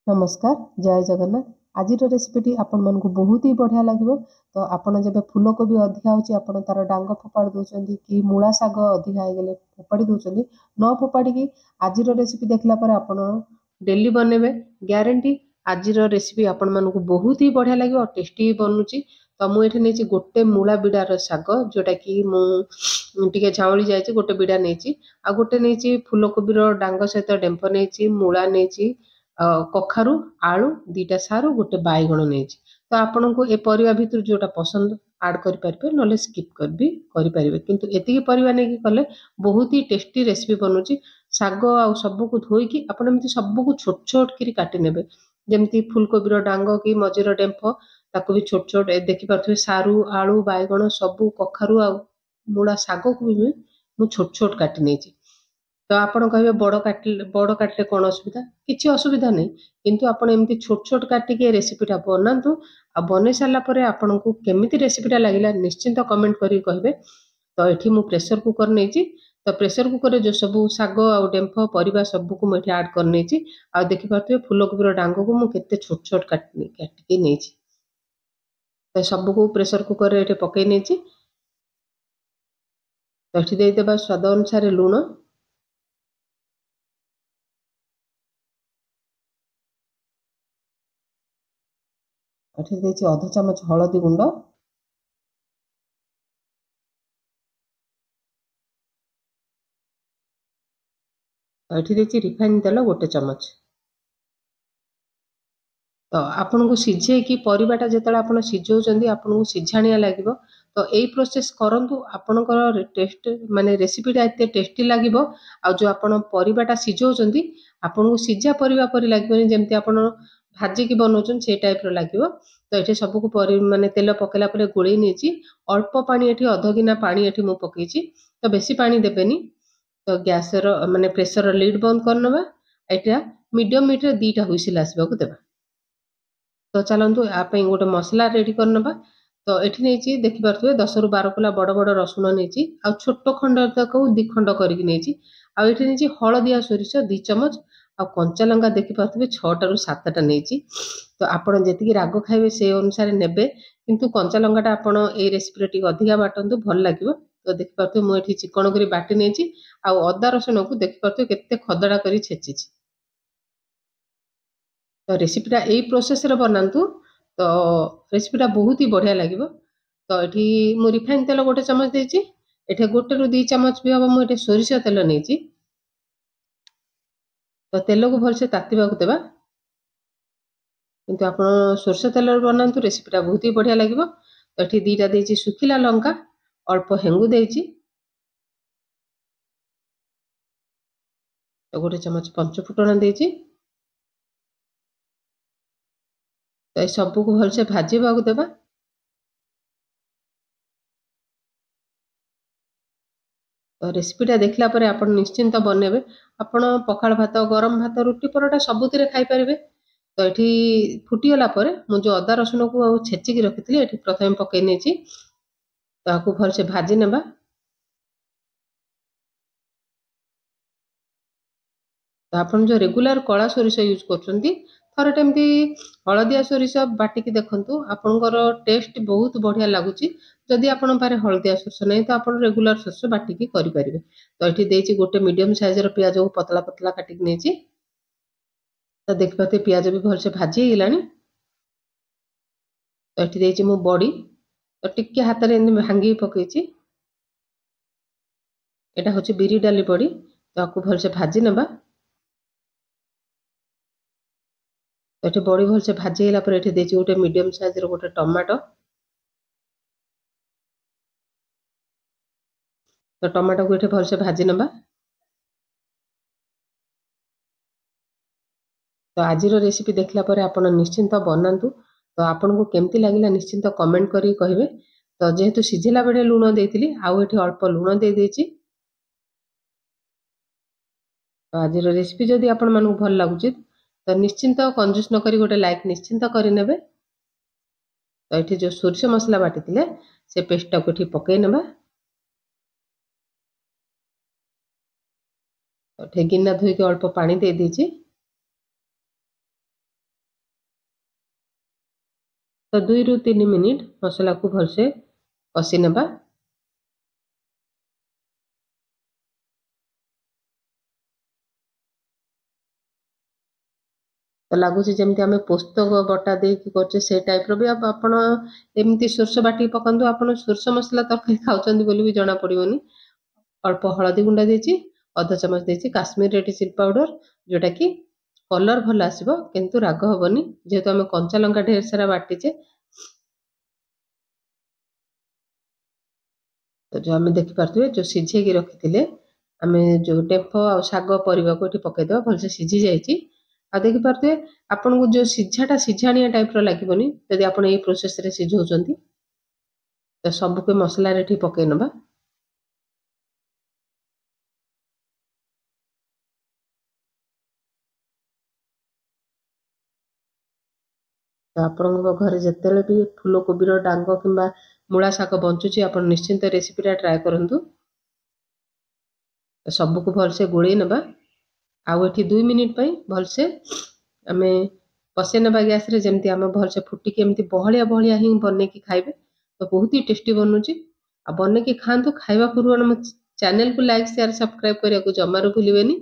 नमस्कार जय जगन्नाथ। आज रेसिपीटी आपण मानक बहुत ही बढ़िया लगे। तो आपड़ जब फूलकोबी अधिका होपड़ तार डांग फोपाड़ी दौरान कि मूला शाग अधिका हो फोपाड़ी दौरान न फोपाड़ी आज रेसिपी देखला आपण डेली बनइबे ग्यारंटी। आज रेसिपी आपण मानक बहुत ही बढ़िया लगे और टेस्टी बनुची। तो मुझे नहीं गोटे मूला बिडार शाग जोटा कि मुझे झाउली जाए गोटे बिड़ा नहीं आ गोटे नहीं फूलकोबीर डांग सहित डेम्फ नहीं मूला नहीं कखारु आलू दीटा सारू गोटे बैगण नहीं। तो आपन को ए परिवा भितर जोटा पसंद ऐड कर पारे ना स्किप कर भी करें किंतु एतिकी परिवा नहीं कले बहुत ही टेस्टी रेसिपी बनूची। शाग आ सबको धोईकी आपन एमती सबको छोट छोट करी काटी नेबे जेमती फूलकोबीर डांग कि मझीर डेम्फ ताको भी छोट छोट देखि पाथुवे सारू आलू बैगण सबू कखारु आ मूला शाग को भी मु छोट छोट काटी नेची। तो आपण कहे बड़ काटिले कौन असुविधा किसी असुविधा नहीं किंतु आपण एमती छोट छोट काटिके रेसिपीटा बनातु आ बनै सारा पर आपण को केमिति रेसिपीटा लागिला निश्चिंत कमेंट करी कहबे। तो एठी मु प्रेशर कुकर नेची। तो प्रेशर कुकर जो सब शाग आ डेम्फ परिबा सब को मुझे ऐड कर नेची आ देखि पाथुवे फूलकोबीर डांग को मु केते छोट छोट काटिके नेची। तो सब को प्रेशर कुकर रे एठी पकै नेची। तो एठी देई देबा स्वाद अनुसार लूण एठी देछि आधा चामच हळदी गुंड एठी देछि रिफाइन तेल गोटे चमच। तो आपन को सिझे कि परिबाटा जेतला आपन सिझौचंदी आपन को सिझाणिया लागिबो। तो एई प्रोसेस करंतु आपनकर टेस्ट माने रेसिपीटा एते टेस्टी लागिबो। आ जो आपन परिबाटा सिझौचंदी आपन को सिझा परिबा परि लागिबोनी जेमति आपन भाजी की बनौचन से टाइप रो लागिबो। तो एठी सब को परि माने तेल पकेला परे गोळै नेची अल्प पानी एठी अध गिना पानी एठी मु पकेची। तो बेसी पानी देबेनी। तो गैस रो माने प्रेशर लीड बंद करनबा एटा मीडियम हीट रे दीटा हुइसिल आसबा को देबा। तो चलतु आप गोटे मसला रेडी करनबा। तो एठी नहीं देखि पारथुवे 10 रु 12 कुला बड़ बड़ रसुण नहीं आ छोट खंड तक 2 खंड करके नहीं आ एठी नहीं हलदिया सोरिष 2 चमच आ कंचा लंका देखि पारथुवे 6 टा रु 7 टा नहीं। तो आपण जेतिकी राग खाइबे से अनुसार नेबे किंतु कंचा लंकाटा आपण ए रेसिपी टिक अधिका बाटंतु भल लागिवो। तो देखि पारथुवे मु एठी चिकन करी बाटी नहीं आ अदा रसुण को देखि पारथुवे केते खदड़ा करी छेचिछि। तो रेसिपीटा यही प्रोसेस रे बनातु। तो रेसिपीटा बहुत ही बढ़िया लगे। तो ये मु रिफाइन तेल गोटे चमच देछि एठे गोटे रु 2 चमच भी हम मुझे सोरिष तेल नहीं। तो तेल को भलसे तातीबा को देबा किंतु आप सोरिष तेल बनातु रेसिपीटा बहुत ही बढ़िया लगे। तो ये दीटा देछि सुखिला लंका अल्प हेंगु देछि तो गोटे चमच पंचफुटन देछि। तो ये सबको भलसे भाजीबा को देबा। तो रेसिपीटा देखला परे आपण निश्चिंत बनेबे आपण पखाल भात गरम भात रुटी परोटा सबुतिरे खाई परिबे। तो एठी फुटीगला परे मु जो अदा रसुण को छेचिकी रखिथिले एठी प्रथमे पकै नेछि ताकू भलसे भाजी नेबा। तो आपण जो रेगुलर कला सोरिष यूज करछंती थरे टेमती हळदिया सोरिष बाटिकी देखंतु आपनकर टेस्ट बहुत बढ़िया लागुची। जदि आपण पारे हळदिया सोरिष नै तो आपण रेगुलर सोरिष बाटिकी करि परिबे। तो एठी देछि गोटे मीडियम साइज रो प्याज को पतला पतला काटिक नेछि। तो देखि पाते प्याज भी भलसे भाजी गेलानी। तो एठी देछि मु बडी तो टिके हाथ रे भांगी पकेछि एटा होछि बिरी डाली बडी ताकू भलसे भाजी नेबा। तो एठी बडी भलसे भाजी गेला पर एठी देछि गोटे मीडियम साइज रो गोटे टमाटो। तो टमाटो को एठी भलसे भाजी नेबा। तो आज रेसिपी देखला पर आपण निश्चिंत बनातु। तो आपन को केमती लागिला निश्चिंत कमेंट करी कहबे। तो जेहेतु सिझिला बेले लूण देइतिली आउ एठी अल्प लूण दे देछि। तो आज रेसिपी जदि आपण मानू भल लागुची तो निश्चिंत कंजूस न करी गोटे लाइक निश्चिंत करि नेबे। तो एठी जो सोरिष मसला बाटितिले से पेस्ट को एठी पकै नेबा। तो एठी गिन्ना धोई के अल्प पानी दे देछि। तो 2 ରୁ 3 मिनिट मसला को भलसे कषि नेबा। तो लगुच जमी आम पोस्तक बटा देकी करछे से टाइप रो भी आप एमती सोरष बाटी पकातु आप सोरष मसला तरकारी खाऊँ बोली भी जना पड़ोनी। अल्प हलदी गुंडा देछि, अधा चमच देछि काश्मीर रेड चिली पाउडर जोटा कि कलर भल आसो किंतु राग हेनी जेहेतु आम कंचा लंका ढेर सारा बाटीचे। तो जो आम देखिपे जो सीझे रखी आम जो डेम्फ आ शाग परिवा को पकईदे भलसे सीझी जाइए। आ देखिपे आपन को जो सीझाटा सीझाणिया टाइप लगे जदि आप प्रोसेस रे सीझौं तो सबको मसला रे पकई नवा। तो आपण घर जिते भी फूलकोबी डांग कि मूला शाग बंचुची आप निश्चिंत रेसिपीटा ट्राए करूँ। सबको भलसे गोल नवा आउ 2 मिनिट भलसे आम कषे ना गैस रे जमती आम भलसे फुटिकी एमती बहलिया बहलिया ही बन की खाइबे तो बहुत ही टेस्टी बनूची। आ बन की खातु खाइबा पूर्व चैनल को लाइक शेयर सब्सक्राइब करने को जमारू भूलिबेनी।